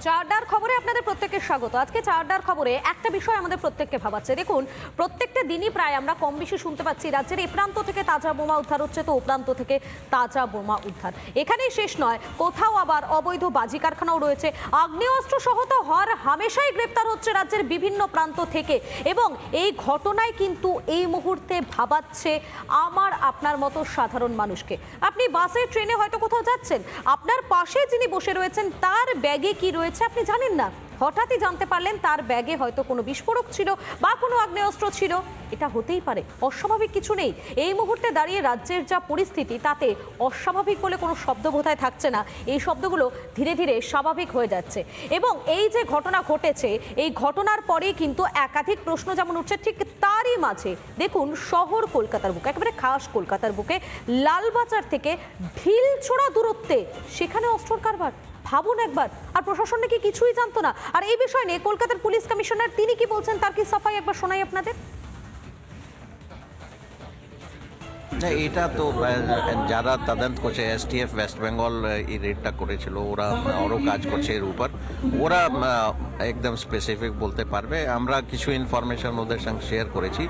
চারটার খবরে আপনাদের প্রত্যেককে স্বাগত। আজকে চারটার খবরে একটা বিষয় আমাদের প্রত্যেককে ভাবাচ্ছে। দেখুন, প্রত্যেকটা দিনই প্রায় আমরা কম বেশি শুনতে পাচ্ছি রাজ্যের এ প্রান্ত থেকে তাজা বোমা উদ্ধার হচ্ছে, তো ও প্রান্ত থেকে তাজা বোমা উদ্ধার। এখানেই শেষ নয়, কোথাও আবার অবৈধ বাজি কারখানাও রয়েছে। আগ্নেয়াস্ত্র সহ তো হর হামেশাই গ্রেপ্তার হচ্ছে রাজ্যের বিভিন্ন প্রান্ত থেকে, এবং এই ঘটনায় কিন্তু এই মুহূর্তে ভাবাচ্ছে আমার আপনার মতো সাধারণ মানুষকে। আপনি বাসে ট্রেনে হয়তো কোথাও যাচ্ছেন, আপনার পাশে যিনি বসে রয়েছেন তার ব্যাগে কি রয়েছে আপনি জানেন না, হঠাৎই জানতে পারলেন তার ব্যাগে হয়তো কোনো বিস্ফোরক ছিল বা কোনো আগ্নেয়াস্ত্র ছিল। এটা হতেই পারে, অস্বাভাবিক কিছু নেই। এই মুহূর্তে দাঁড়িয়ে রাজ্যের যা পরিস্থিতি তাতে অস্বাভাবিক বলে কোনো শব্দ বোধহয় থাকছে না। এই শব্দগুলো ধীরে ধীরে স্বাভাবিক হয়ে যাচ্ছে। এবং এই যে ঘটনা ঘটেছে, এই ঘটনার পরে কিন্তু একাধিক প্রশ্ন যেমন উঠছে, ঠিক তারই মাঝে দেখুন শহর কলকাতার বুকে, একেবারে খাস কলকাতার বুকে লালবাজার থেকে ঢিলছোড়া দূরত্বে সেখানে অস্ত্রর কারবার। ভাবুন একবার, আর প্রশাসন নাকি কিছুই জানতো না। আর এই বিষয় নিয়ে কলকাতার পুলিশ কমিশনার তিনি কি বলছেন, তার কি সাফাই একবার শোনাই আপনাদের। এটা তো যারা তদন্ত করছে, এসটিএফ ওয়েস্ট বেঙ্গল এই রেডটা করেছিল, ওরা আরও কাজ করছে এর উপর। ওরা একদম স্পেসিফিক বলতে পারবে। আমরা কিছু ইনফরমেশন ওদের সঙ্গে শেয়ার করেছি,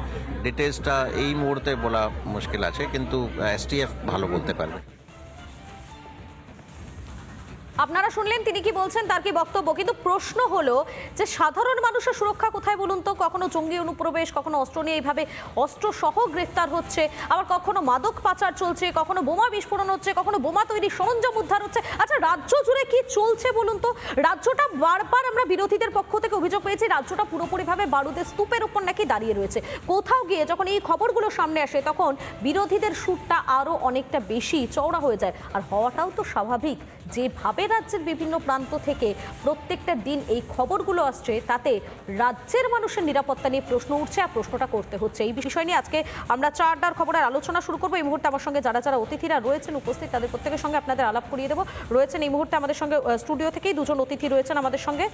ডিটেলসটা এই মুহূর্তে বলা মুশকিল আছে, কিন্তু এসটিএফ ভালো বলতে পারবে। আপনারা শুনলেন তিনি কি বলছেন, তার কি বক্তব্য। কিন্তু প্রশ্ন হলো যে সাধারণ মানুষের সুরক্ষা কোথায় বলুন তো? কখনো জঙ্গি অনুপ্রবেশ, কখনো অস্ত্র নিয়ে এইভাবে অস্ত্র সহ গ্রেফতার হচ্ছে, আবার কখনো মাদক পাচার চলছে, কখনো বোমা বিস্ফোরণ হচ্ছে, কখনো বোমা তৈরি সরঞ্জাম উদ্ধার হচ্ছে। আচ্ছা, রাজ্য জুড়ে কি চলছে বলুন তো? রাজ্যটা বারবার আমরা বিরোধীদের পক্ষ থেকে অভিযোগ পেয়েছি, রাজ্যটা পুরোপুরিভাবে বারুদের স্তূপের উপর নাকি দাঁড়িয়ে রয়েছে। কোথাও গিয়ে যখন এই খবরগুলো সামনে আসে তখন বিরোধীদের সুরটা আরও অনেকটা বেশি চওড়া হয়ে যায়। আর হওয়াটাও তো স্বাভাবিক, যেভাবে রাজ্যের বিভিন্ন প্রান্ত থেকে প্রত্যেকটা দিন এই খবরগুলো আসছে তাতে রাজ্যের মানুষের নিরাপত্তা নিয়ে প্রশ্ন উঠছে, আর প্রশ্নটা করতে হচ্ছে। এই বিষয় নিয়ে আজকে আমরা চারটার খবরের আলোচনা শুরু করবো। এই মুহূর্তে আমার সঙ্গে যারা যারা অতিথিরা রয়েছেন উপস্থিত, তাদের প্রত্যেকের সঙ্গে আপনাদের আলাপ করিয়ে দেবো। রয়েছেন এই মুহূর্তে আমাদের সঙ্গে স্টুডিও থেকেই দুজন অতিথি রয়েছেন আমাদের সঙ্গে।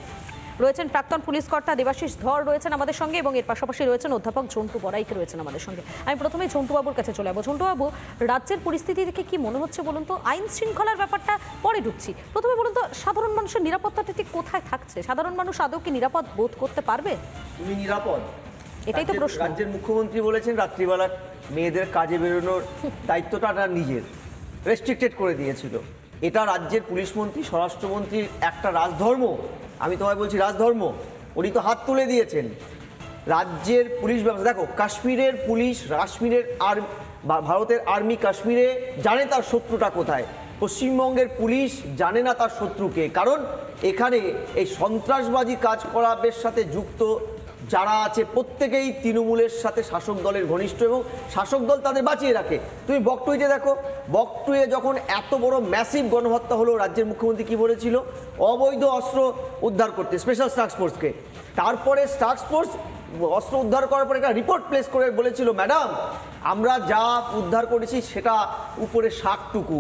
রয়েছেন প্রাক্তন পুলিশ কর্তা দেবাশিস ধর রয়েছেন আমাদের সঙ্গে, এবং এর পাশাপাশি রয়েছেন অধ্যাপক ঝন্টু বড়াইক রয়েছেন আমাদের সঙ্গে। আমি প্রথমেই ঝন্টুবাবুর কাছে চলে যাবো। ঝন্টুবাবু, রাজ্যের পরিস্থিতি দেখে কি মনে হচ্ছে বলুন তো? আইন শৃঙ্খলার ব্যাপারটা পরে ঢুকছি, প্রথমে বলুন তো সাধারণ মানুষের নিরাপত্তাটা ঠিক কোথায় থাকছে? সাধারণ মানুষ আদৌ কি নিরাপদ বোধ করতে পারবে? তুমি নিরাপদ, এটাই তো প্রশ্ন। রাজ্যের মুখ্যমন্ত্রী বলেছেন রাত্রিবেলা মেয়েদের কাজে বেরোনোর দায়িত্বটা তার নিজের, রেস্ট্রিক্টেড করে দিয়েছিল। এটা রাজ্যের পুলিশ মন্ত্রী, স্বরাষ্ট্রমন্ত্রীর একটা রাজধর্ম। আমি তোমায় বলছি রাজধর্ম, উনি তো হাত তুলে দিয়েছেন। রাজ্যের পুলিশ ব্যবস্থা দেখো, কাশ্মীরের পুলিশ, কাশ্মীরের ভারতের আর্মি কাশ্মীরে জানে তার শত্রুটা কোথায়। পশ্চিমবঙ্গের পুলিশ জানে না তার শত্রুকে, কারণ এখানে এই সন্ত্রাসবাদী কাজকলাপের সাথে যুক্ত যারা আছে প্রত্যেকেই তৃণমূলের সাথে শাসক দলের ঘনিষ্ঠ, এবং শাসক দল তাদের বাঁচিয়ে রাখে। তুমি বকটুইতে দেখো, বকটুয়ে যখন এত বড় ম্যাসিভ গণহত্যা হলো, রাজ্যের মুখ্যমন্ত্রী কি বলেছিল? অবৈধ অস্ত্র উদ্ধার করতে স্পেশাল টাস্ক ফোর্সকে। তারপরে টাস্ক ফোর্স অস্ত্র উদ্ধার করার পরে একটা রিপোর্ট প্লেস করে বলেছিল, ম্যাডাম আমরা যা উদ্ধার করেছি সেটা উপরে শাকটুকু,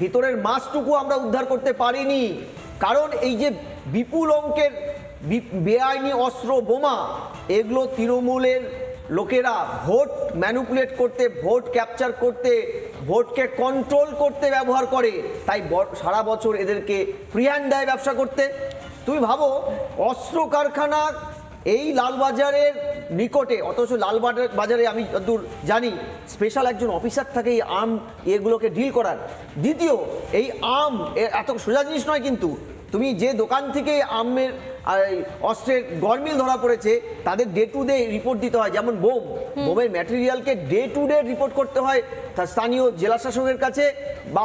ভিতরের মাছটুকু আমরা উদ্ধার করতে পারিনি। কারণ এই যে বিপুল অঙ্কের বেআইনি অস্ত্র বোমা, এগুলো তৃণমূলের লোকেরা ভোট ম্যানিপুলেট করতে, ভোট ক্যাপচার করতে, ভোটকে কন্ট্রোল করতে ব্যবহার করে। তাই সারা বছর এদেরকে ফ্রি হ্যান্ড দেয় ব্যবসা করতে। তুমি ভাবো, অস্ত্র কারখানা এই লালবাজারের নিকটে, অথচ লালবাজারে আমি যতদূর জানি স্পেশাল একজন অফিসার থাকে এই আর্ম এগুলোকে ডিল করার। দ্বিতীয়, এই আর্ম এত সোজা জিনিস নয়, কিন্তু তুমি যে দোকান থেকে আমের অস্ত্রের গরমিল ধরা পড়েছে তাদের ডে টু ডে রিপোর্ট দিতে হয়। যেমন বোমের ম্যাটেরিয়ালকে ডে টু ডে রিপোর্ট করতে হয় তার স্থানীয় জেলা শাসকের কাছে বা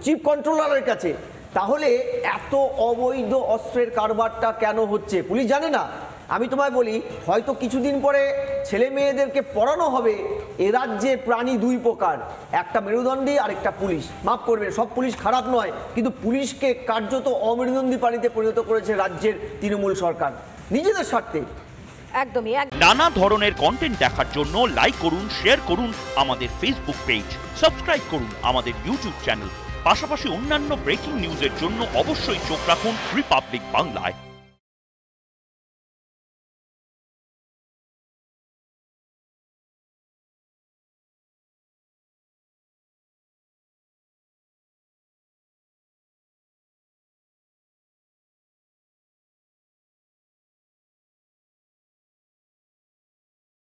চিফ কন্ট্রোলারের কাছে। তাহলে এত অবৈধ অস্ত্রের কারবারটা কেন হচ্ছে পুলিশ জানে না? আমি তোমায় বলি, হয়তো কিছুদিন পরে ছেলে মেয়েদেরকে পড়ানো হবে এ রাজ্যে প্রাণী দুই প্রকার, একটা মেরুদণ্ডী আর একটা পুলিশ। মাফ করবে, সব পুলিশ খারাপ নয়, কিন্তু পুলিশকে কার্যত অমেরুদণ্ডী প্রাণীতে পরিণত করেছে রাজ্যের তৃণমূল সরকার নিজেদের স্বার্থে। একদমই। নানা ধরনের কন্টেন্ট দেখার জন্য লাইক করুন, শেয়ার করুন আমাদের ফেসবুক পেজ, সাবস্ক্রাইব করুন আমাদের ইউটিউব চ্যানেল। পাশাপাশি অন্যান্য ব্রেকিং নিউজের জন্য অবশ্যই চোখ রাখুন রিপাবলিক বাংলায়।